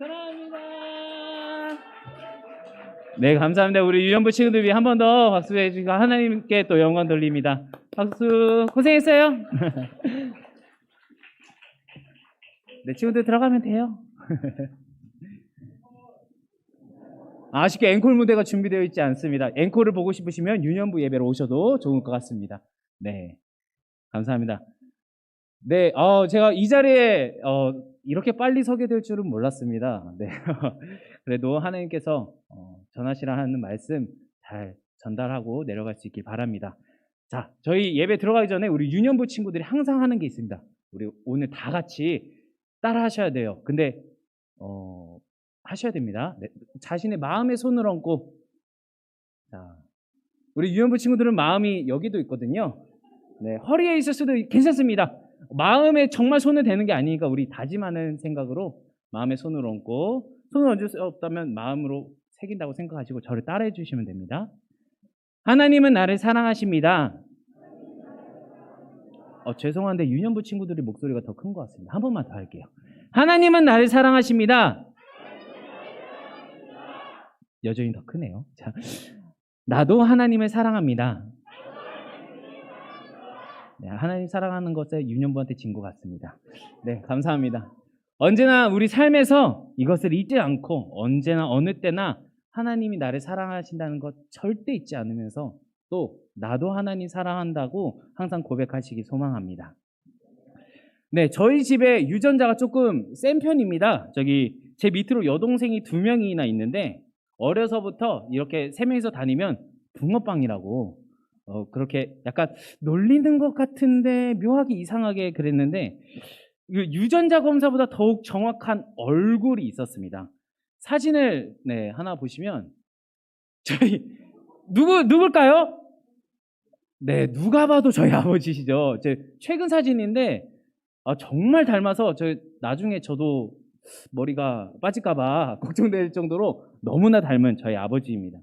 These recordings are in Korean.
사랑합니다. 네, 감사합니다. 우리 유년부 친구들 위해 한 번 더 박수해 주시고 하나님께 또 영광 돌립니다. 박수. 고생했어요. 네, 친구들 들어가면 돼요. 아쉽게 앵콜 무대가 준비되어 있지 않습니다. 앵콜을 보고 싶으시면 유년부 예배로 오셔도 좋을 것 같습니다. 네, 감사합니다. 네, 제가 이 자리에 이렇게 빨리 서게 될 줄은 몰랐습니다. 네, 그래도 하나님께서 전하시라 하는 말씀 잘 전달하고 내려갈 수 있길 바랍니다. 자, 저희 예배 들어가기 전에 우리 유년부 친구들이 항상 하는 게 있습니다. 우리 오늘 다 같이 따라 하셔야 돼요. 근데 하셔야 됩니다. 네, 자신의 마음에 손을 얹고, 자, 우리 유년부 친구들은 마음이 여기도 있거든요. 네, 허리에 있을 수도 괜찮습니다. 마음에 정말 손을 대는 게 아니니까 우리 다짐하는 생각으로 마음에 손을 얹고, 손을 얹을 수 없다면 마음으로 새긴다고 생각하시고 저를 따라해 주시면 됩니다. 하나님은 나를 사랑하십니다. 죄송한데 유년부 친구들이 목소리가 더 큰 것 같습니다. 한 번만 더 할게요. 하나님은 나를 사랑하십니다. 여전히 더 크네요. 자, 나도 하나님을 사랑합니다. 네, 하나님 사랑하는 것에 유년부한테 진 것 같습니다. 네, 감사합니다. 언제나 우리 삶에서 이것을 잊지 않고 언제나 어느 때나 하나님이 나를 사랑하신다는 것 절대 잊지 않으면서 또 나도 하나님 사랑한다고 항상 고백하시기 소망합니다. 네, 저희 집에 유전자가 조금 센 편입니다. 저기 제 밑으로 여동생이 2명이나 있는데 어려서부터 이렇게 3명이서 다니면 붕어빵이라고 그렇게 약간 놀리는 것 같은데 묘하게 이상하게 그랬는데 유전자 검사보다 더욱 정확한 얼굴이 있었습니다. 사진을 하나 보시면 저희 누굴까요? 네, 누가 봐도 저희 아버지시죠. 제 최근 사진인데 정말 닮아서 나중에 저도 머리가 빠질까봐 걱정될 정도로 너무나 닮은 저희 아버지입니다.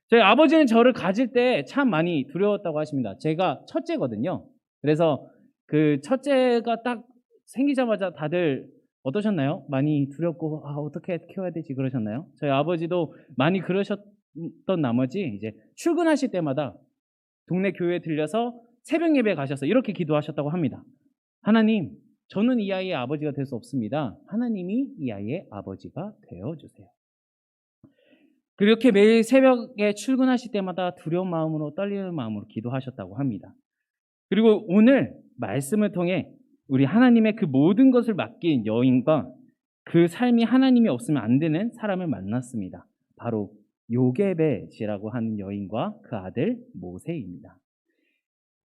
저희 아버지는 저를 가질 때 참 많이 두려웠다고 하십니다. 제가 첫째거든요. 그래서 그 첫째가 딱 생기자마자 다들 어떠셨나요? 많이 두렵고 어떻게 키워야 되지 그러셨나요? 저희 아버지도 많이 그러셨던 나머지 이제 출근하실 때마다 동네 교회에 들려서 새벽 예배에 가셔서 이렇게 기도하셨다고 합니다. 하나님, 저는 이 아이의 아버지가 될 수 없습니다. 하나님이 이 아이의 아버지가 되어주세요. 그렇게 매일 새벽에 출근하실 때마다 두려운 마음으로 떨리는 마음으로 기도하셨다고 합니다. 그리고 오늘 말씀을 통해 우리 하나님의 그 모든 것을 맡긴 여인과 그 삶이 하나님이 없으면 안 되는 사람을 만났습니다. 바로 요게벳이라고 하는 여인과 그 아들 모세입니다.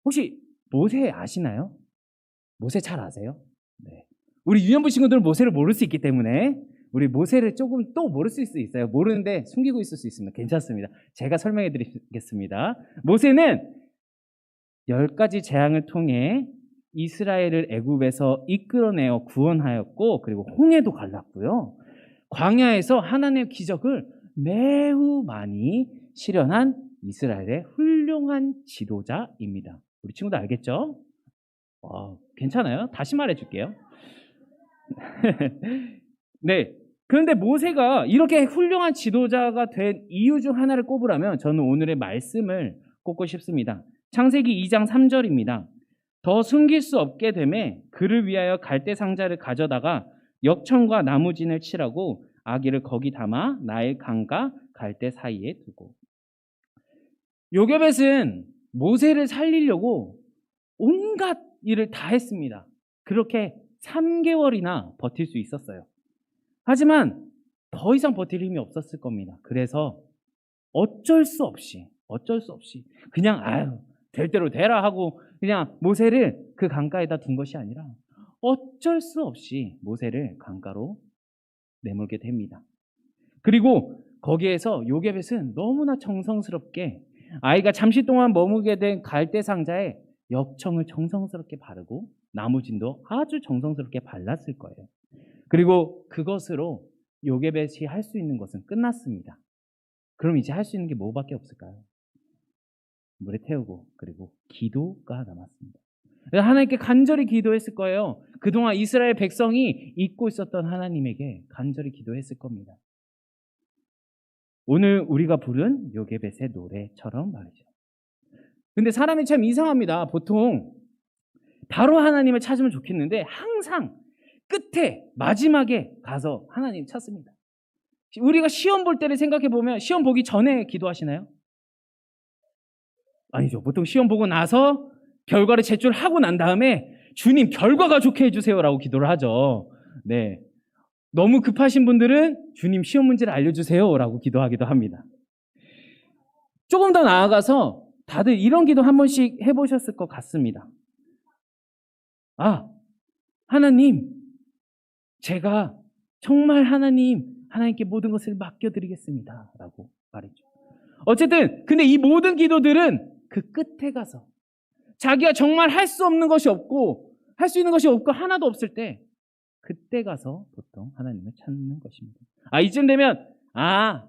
혹시 모세 아시나요? 모세 잘 아세요? 네. 우리 유년부 친구들은 모세를 모를 수 있기 때문에 우리 모세를 조금 또 모를 수 있어요. 모르는데 숨기고 있을 수 있습니다. 괜찮습니다. 제가 설명해 드리겠습니다. 모세는 10가지 재앙을 통해 이스라엘을 애굽에서 이끌어내어 구원하였고 그리고 홍해도 갈랐고요. 광야에서 하나님의 기적을 매우 많이 실현한 이스라엘의 훌륭한 지도자입니다. 우리 친구들 알겠죠? 괜찮아요? 다시 말해줄게요. 네. 그런데 모세가 이렇게 훌륭한 지도자가 된 이유 중 하나를 꼽으라면 저는 오늘의 말씀을 꼽고 싶습니다. 창세기 2장 3절입니다. 더 숨길 수 없게 되매 그를 위하여 갈대 상자를 가져다가 역청과 나무진을 칠하고 아기를 거기 담아 나일 강과 갈대 사이에 두고. 요게벳은 모세를 살리려고 온갖 일을 다 했습니다. 그렇게 3개월이나 버틸 수 있었어요. 하지만 더 이상 버틸 힘이 없었을 겁니다. 그래서 어쩔 수 없이 그냥 될 대로 되라 하고 그냥 모세를 그 강가에다 둔 것이 아니라 어쩔 수 없이 모세를 강가로 내몰게 됩니다. 그리고 거기에서 요게벳은 너무나 정성스럽게 아이가 잠시 동안 머무게 된 갈대 상자에 역청을 정성스럽게 바르고 나무진도 아주 정성스럽게 발랐을 거예요. 그리고 그것으로 요게벳이 할 수 있는 것은 끝났습니다. 그럼 이제 할 수 있는 게 뭐밖에 없을까요? 물에 태우고 그리고 기도가 남았습니다. 하나님께 간절히 기도했을 거예요. 그동안 이스라엘 백성이 잊고 있었던 하나님에게 간절히 기도했을 겁니다. 오늘 우리가 부른 요게벳의 노래처럼 말이죠. 근데 사람이 참 이상합니다. 보통 바로 하나님을 찾으면 좋겠는데 항상 끝에 마지막에 가서 하나님 찾습니다. 우리가 시험 볼 때를 생각해 보면 시험 보기 전에 기도하시나요? 아니죠. 보통 시험 보고 나서 결과를 제출하고 난 다음에 주님 결과가 좋게 해주세요라고 기도를 하죠. 네, 너무 급하신 분들은 주님 시험 문제를 알려주세요라고 기도하기도 합니다. 조금 더 나아가서 다들 이런 기도 한 번씩 해보셨을 것 같습니다. 아, 하나님, 제가 정말 하나님께 모든 것을 맡겨드리겠습니다 라고 말했죠. 어쨌든 근데 이 모든 기도들은 그 끝에 가서 자기가 정말 할 수 없는 것이 없고 할 수 있는 것이 없고 하나도 없을 때 그때 가서 보통 하나님을 찾는 것입니다. 이쯤 되면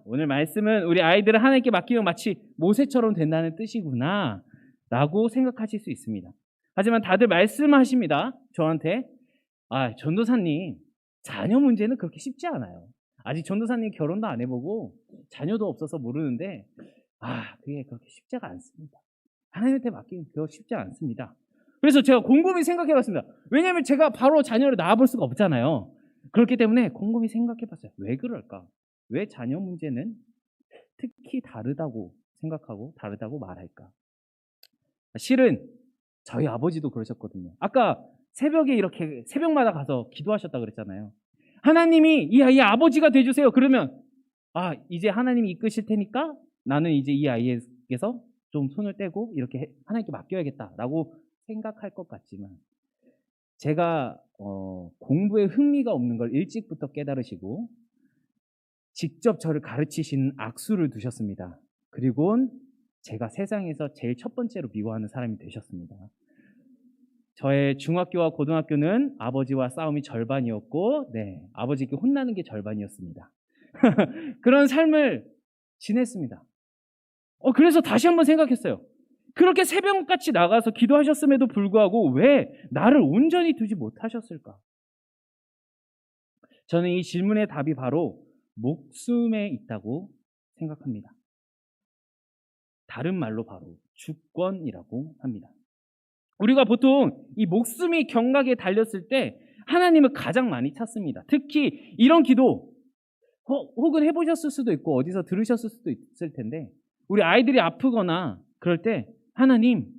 오늘 말씀은 우리 아이들을 하나님께 맡기면 마치 모세처럼 된다는 뜻이구나 라고 생각하실 수 있습니다. 하지만 다들 말씀하십니다. 저한테 전도사님, 자녀 문제는 그렇게 쉽지 않아요. 아직 전도사님 결혼도 안 해보고 자녀도 없어서 모르는데 그게 그렇게 쉽지가 않습니다. 하나님한테 맡기는 그거 쉽지 않습니다. 그래서 제가 곰곰이 생각해봤습니다. 왜냐하면 제가 바로 자녀를 낳아볼 수가 없잖아요. 그렇기 때문에 곰곰이 생각해봤어요. 왜 그럴까? 왜 자녀 문제는 특히 다르다고 생각하고 다르다고 말할까? 실은 저희 아버지도 그러셨거든요. 아까 새벽에 이렇게 새벽마다 가서 기도하셨다 그랬잖아요. 하나님이 이 아이의 아버지가 돼주세요. 그러면 이제 하나님이 이끄실 테니까 나는 이제 이 아이에게서 좀 손을 떼고 이렇게 하나님께 맡겨야겠다라고 생각할 것 같지만 제가 공부에 흥미가 없는 걸 일찍부터 깨달으시고 직접 저를 가르치시는 악수를 두셨습니다. 그리고 제가 세상에서 제일 첫 번째로 미워하는 사람이 되셨습니다. 저의 중학교와 고등학교는 아버지와 싸움이 절반이었고 아버지께 혼나는 게 절반이었습니다. 그런 삶을 지냈습니다. 그래서 다시 한번 생각했어요. 그렇게 새벽같이 나가서 기도하셨음에도 불구하고 왜 나를 온전히 두지 못하셨을까? 저는 이 질문의 답이 바로 목숨에 있다고 생각합니다. 다른 말로 바로 주권이라고 합니다. 우리가 보통 이 목숨이 경각에 달렸을 때 하나님을 가장 많이 찾습니다. 특히 이런 기도 혹은 해보셨을 수도 있고 어디서 들으셨을 수도 있을 텐데 우리 아이들이 아프거나 그럴 때 하나님,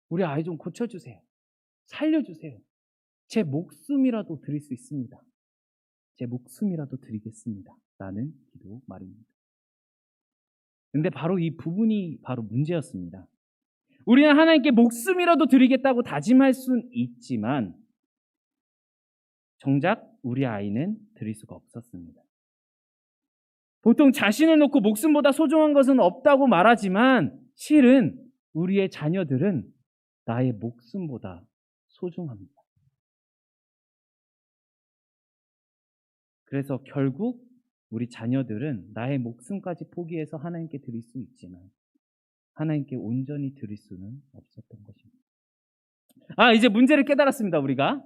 우리 아이 좀 고쳐주세요. 살려주세요. 제 목숨이라도 드릴 수 있습니다. 제 목숨이라도 드리겠습니다. 라는 기도 말입니다. 근데 바로 이 부분이 바로 문제였습니다. 우리는 하나님께 목숨이라도 드리겠다고 다짐할 수는 있지만 정작 우리 아이는 드릴 수가 없었습니다. 보통 자신을 놓고 목숨보다 소중한 것은 없다고 말하지만 실은 우리의 자녀들은 나의 목숨보다 소중합니다. 그래서 결국 우리 자녀들은 나의 목숨까지 포기해서 하나님께 드릴 수 있지만 하나님께 온전히 드릴 수는 없었던 것입니다. 이제 문제를 깨달았습니다, 우리가.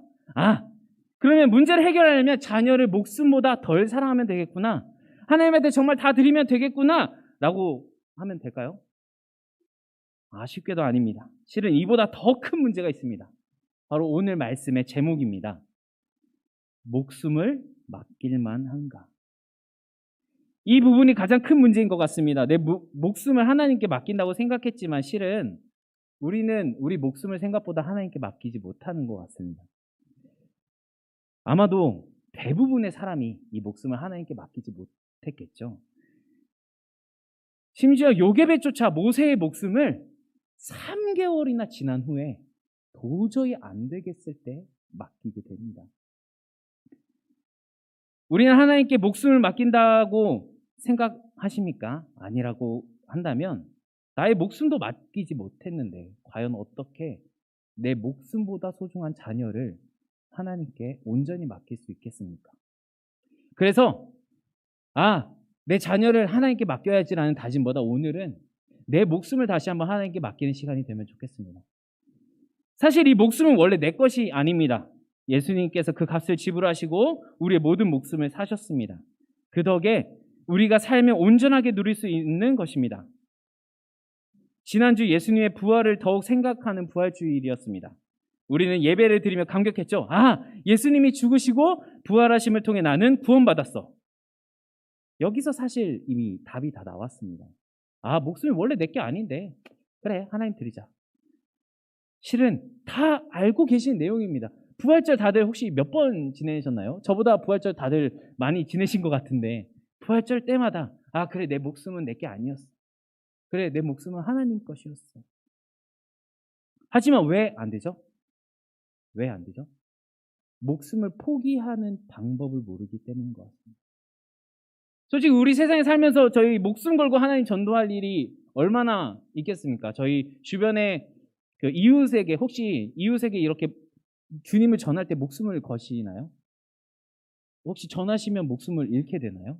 그러면 문제를 해결하려면 자녀를 목숨보다 덜 사랑하면 되겠구나. 하나님한테 정말 다 드리면 되겠구나. 라고 하면 될까요? 쉽게도 아닙니다. 실은 이보다 더 큰 문제가 있습니다. 바로 오늘 말씀의 제목입니다. 목숨을 맡길만 한가? 이 부분이 가장 큰 문제인 것 같습니다. 내 목숨을 하나님께 맡긴다고 생각했지만 실은 우리는 우리 목숨을 생각보다 하나님께 맡기지 못하는 것 같습니다. 아마도 대부분의 사람이 이 목숨을 하나님께 맡기지 못했겠죠. 심지어 요게벳조차 모세의 목숨을 3개월이나 지난 후에 도저히 안 되겠을 때 맡기게 됩니다. 우리는 하나님께 목숨을 맡긴다고 생각하십니까? 아니라고 한다면 나의 목숨도 맡기지 못했는데 과연 어떻게 내 목숨보다 소중한 자녀를 하나님께 온전히 맡길 수 있겠습니까? 그래서 내 자녀를 하나님께 맡겨야지라는 다짐보다 오늘은 내 목숨을 다시 한번 하나님께 맡기는 시간이 되면 좋겠습니다. 사실 이 목숨은 원래 내 것이 아닙니다. 예수님께서 그 값을 지불하시고 우리의 모든 목숨을 사셨습니다. 그 덕에 우리가 삶을 온전하게 누릴 수 있는 것입니다. 지난주 예수님의 부활을 더욱 생각하는 부활주일이었습니다. 우리는 예배를 드리며 감격했죠. 아, 예수님이 죽으시고 부활하심을 통해 나는 구원받았어. 여기서 사실 이미 답이 다 나왔습니다. 아, 목숨이 원래 내 게 아닌데 그래, 하나님 드리자. 실은 다 알고 계신 내용입니다. 부활절 다들 혹시 몇 번 지내셨나요? 저보다 부활절 다들 많이 지내신 것 같은데 부활절 때마다 아, 그래, 내 목숨은 내 게 아니었어. 그래, 내 목숨은 하나님 것이었어. 하지만 왜 안 되죠? 왜 안 되죠? 목숨을 포기하는 방법을 모르기 때문인 것 같습니다. 솔직히 우리 세상에 살면서 저희 목숨 걸고 하나님 전도할 일이 얼마나 있겠습니까? 저희 주변에 그 이웃에게, 혹시 이웃에게 이렇게 주님을 전할 때 목숨을 거시나요? 혹시 전하시면 목숨을 잃게 되나요?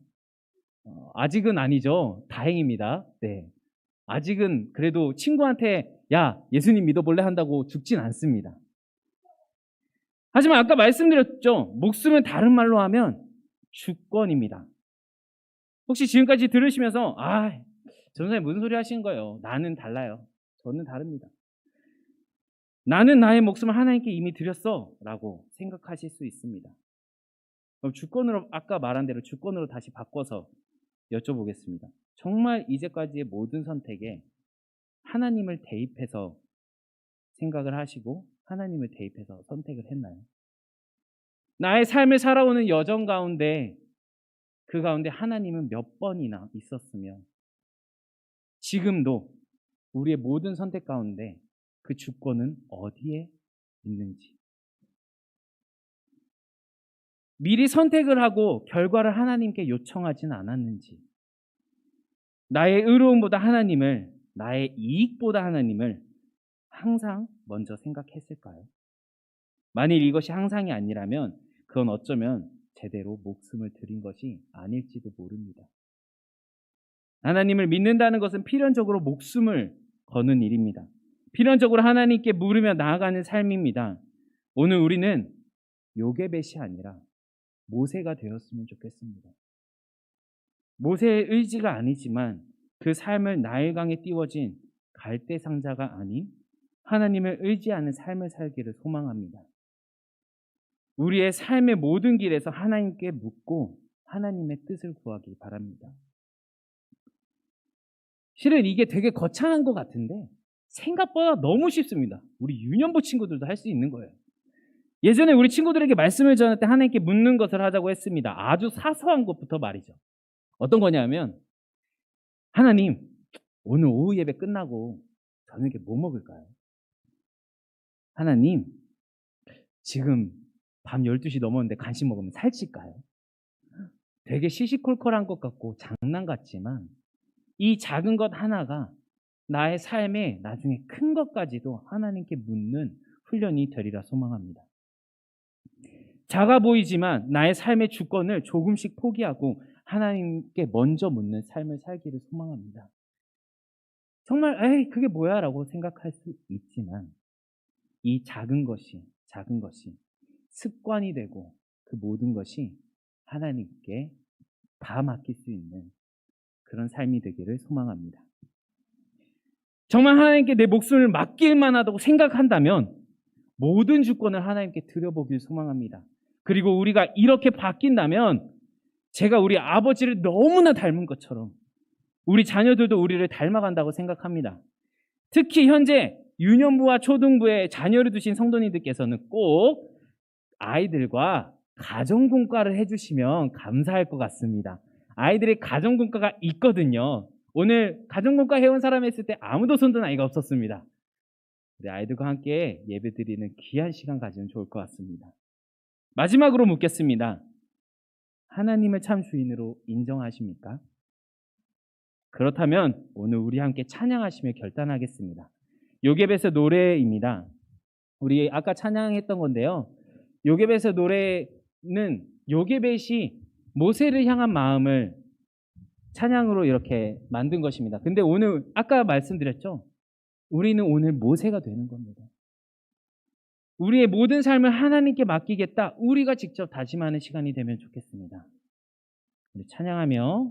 아직은 아니죠. 다행입니다. 네. 아직은 그래도 친구한테 야, 예수님 믿어볼래 한다고 죽진 않습니다. 하지만 아까 말씀드렸죠. 목숨은 다른 말로 하면 주권입니다. 혹시 지금까지 들으시면서 아, 전사님 무슨 소리 하시는 거예요? 나는 달라요. 저는 다릅니다. 나는 나의 목숨을 하나님께 이미 드렸어 라고 생각하실 수 있습니다. 그럼 주권으로, 아까 말한 대로 주권으로 다시 바꿔서 여쭤보겠습니다. 정말 이제까지의 모든 선택에 하나님을 대입해서 생각을 하시고 하나님을 대입해서 선택을 했나요? 나의 삶을 살아오는 여정 가운데 그 가운데 하나님은 몇 번이나 있었으며 지금도 우리의 모든 선택 가운데 그 주권은 어디에 있는지, 미리 선택을 하고 결과를 하나님께 요청하진 않았는지, 나의 의로움보다 하나님을, 나의 이익보다 하나님을 항상 먼저 생각했을까요? 만일 이것이 항상이 아니라면 그건 어쩌면 제대로 목숨을 드린 것이 아닐지도 모릅니다. 하나님을 믿는다는 것은 필연적으로 목숨을 거는 일입니다. 필연적으로 하나님께 물으며 나아가는 삶입니다. 오늘 우리는 요게벳이 아니라 모세가 되었으면 좋겠습니다. 모세의 의지가 아니지만 그 삶을 나일강에 띄워진 갈대상자가 아닌 하나님을 의지하는 삶을 살기를 소망합니다. 우리의 삶의 모든 길에서 하나님께 묻고 하나님의 뜻을 구하기 바랍니다. 실은 이게 되게 거창한 것 같은데 생각보다 너무 쉽습니다. 우리 유년부 친구들도 할 수 있는 거예요. 예전에 우리 친구들에게 말씀을 전할 때 하나님께 묻는 것을 하자고 했습니다. 아주 사소한 것부터 말이죠. 어떤 거냐면 하나님, 오늘 오후 예배 끝나고 저녁에 뭐 먹을까요? 하나님, 지금 밤 12시 넘었는데 간식 먹으면 살찔까요? 되게 시시콜콜한 것 같고 장난 같지만 이 작은 것 하나가 나의 삶에 나중에 큰 것까지도 하나님께 묻는 훈련이 되리라 소망합니다. 작아 보이지만 나의 삶의 주권을 조금씩 포기하고 하나님께 먼저 묻는 삶을 살기를 소망합니다. 정말 에이 그게 뭐야 라고 생각할 수 있지만 이 작은 것이 습관이 되고 그 모든 것이 하나님께 다 맡길 수 있는 그런 삶이 되기를 소망합니다. 정말 하나님께 내 목숨을 맡길 만하다고 생각한다면 모든 주권을 하나님께 드려보길 소망합니다. 그리고 우리가 이렇게 바뀐다면 제가 우리 아버지를 너무나 닮은 것처럼 우리 자녀들도 우리를 닮아간다고 생각합니다. 특히 현재 유년부와 초등부에 자녀를 두신 성도님들께서는 꼭 아이들과 가정공과를 해주시면 감사할 것 같습니다. 아이들의 가정공과가 있거든요. 오늘 가정공과 해온 사람 했을 때 아무도 손든 아이가 없었습니다. 우리 아이들과 함께 예배드리는 귀한 시간 가지면 좋을 것 같습니다. 마지막으로 묻겠습니다. 하나님을 참 주인으로 인정하십니까? 그렇다면 오늘 우리 함께 찬양하시며 결단하겠습니다. 요게벳의 노래입니다. 우리 아까 찬양했던 건데요. 요게벳의 노래는 요게벳이 모세를 향한 마음을 찬양으로 이렇게 만든 것입니다. 근데 오늘 아까 말씀드렸죠. 우리는 오늘 모세가 되는 겁니다. 우리의 모든 삶을 하나님께 맡기겠다. 우리가 직접 다짐하는 시간이 되면 좋겠습니다. 우리 찬양하며